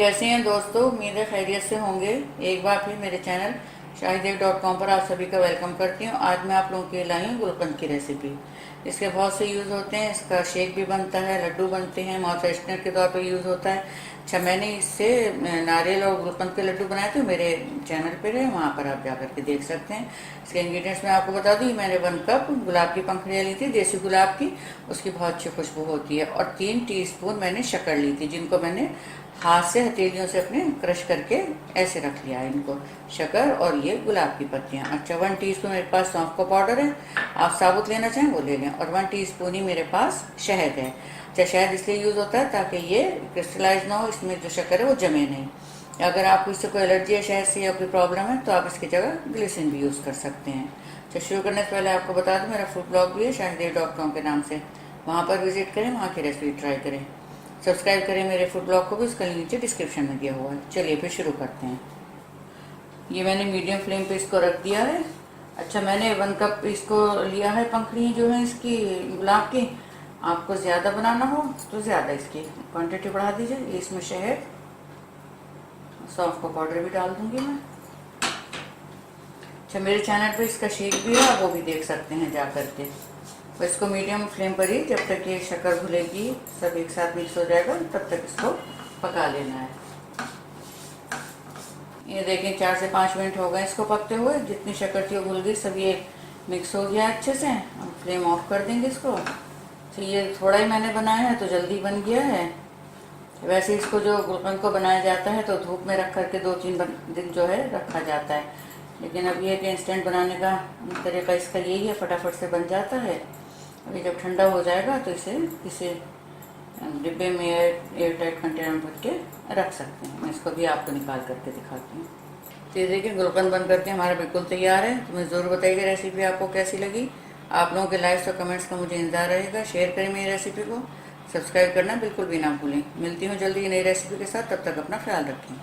कैसे हैं दोस्तों, उम्मीद है खैरियत से होंगे। एक बार फिर मेरे चैनल shahidev.com पर आप सभी का वेलकम करती हूँ। आज मैं आप लोगों के लिए लाई हूँ गुलकंद की रेसिपी। इसके बहुत से यूज़ होते हैं। इसका शेक भी बनता है, लड्डू बनते हैं, माउथ फ्रेशनर के तौर पे यूज़ होता है। अच्छा, मैंने इससे नारियल और गुलकंद के लड्डू बनाए थे, मेरे चैनल पर है, वहाँ पर आप जाकर के देख सकते हैं। इसके इंग्रेडिएंट्स मैं आपको बता दूँ। मैंने 1 कप गुलाब की पंखुड़ियाँ ली थी, देसी गुलाब की, उसकी बहुत अच्छी खुशबू होती है। और 3 टीस्पून मैंने शक्कर ली थी, जिनको मैंने हाथ से हथेलियों से अपने क्रश करके ऐसे रख लिया है इनको, शक्कर और ये गुलाब की पत्तियाँ। अच्छा, 1 टीस्पून मेरे पास सौंफ का पाउडर है, आप साबुत लेना चाहें वो ले लें। और 1 टीस्पून ही मेरे पास शहद है। अच्छा, शहद इसलिए यूज़ होता है ताकि ये क्रिस्टलाइज ना हो, इसमें जो शक्कर है वो जमे नहीं। अगर आपको इससे कोई एलर्जी है शहद से या कोई प्रॉब्लम है तो आप इसकी जगह ग्लिसरीन भी यूज़ कर सकते हैं। अच्छा, शुरू करने से पहले आपको बता दूँ, मेरा फूड ब्लॉग भी है shahidev.com के नाम से, वहाँ पर विजिट करें, वहाँ की रेसिपी ट्राई करें। सब्सक्राइब करें मेरे फूड ब्लॉग को भी, उसका लिंक नीचे डिस्क्रिप्शन में दिया हुआ है। चलिए फिर शुरू करते हैं। ये मैंने मीडियम फ्लेम पे इसको रख दिया है। अच्छा, मैंने 1 कप इसको लिया है, पंखुड़ियाँ जो हैं इसकी गुलाब की। आपको ज़्यादा बनाना हो तो ज़्यादा इसकी क्वांटिटी बढ़ा दीजिए। इसमें शहद, सौंफ का पाउडर भी डाल दूंगी मैं। अच्छा, मेरे चैनल पे इसका शेक भी है, वो भी देख सकते हैं जा करके। तो इसको मीडियम फ्लेम पर ही, जब तक ये शक्कर घुलेगी, सब एक साथ मिक्स हो जाएगा, तब तक इसको पका लेना है। ये देखें 4 से 5 मिनट हो गए इसको पकते हुए। जितनी शक्कर थी वो घुल गई, सब ये मिक्स हो गया अच्छे से। हम फ्लेम ऑफ कर देंगे इसको। तो ये थोड़ा ही मैंने बनाया है तो जल्दी बन गया है। वैसे इसको जो गुलकंद को बनाया जाता है तो धूप में रख करके 2-3 दिन जो है रखा जाता है, लेकिन अब ये कि इंस्टेंट बनाने का तरीका इसका यही है, फटाफट से बन जाता है। अभी जब ठंडा हो जाएगा तो इसे किसी डिब्बे में एयर टाइट कंटेनर में भर के रख सकते हैं। मैं इसको भी आपको निकाल करके दिखाती हूँ। तो ये देखिए, गुलकंद बन करके हमारा बिल्कुल तैयार है। तो मुझे ज़रूर बताइएगा रेसिपी आपको कैसी लगी। आप लोगों के लाइक्स और कमेंट्स का मुझे इंतजार रहेगा। शेयर करें मेरी रेसिपी को, सब्सक्राइब करना बिल्कुल भी ना भूलें। मिलती हूँ जल्दी नई रेसिपी के साथ, तब तक अपना ख्याल रखें।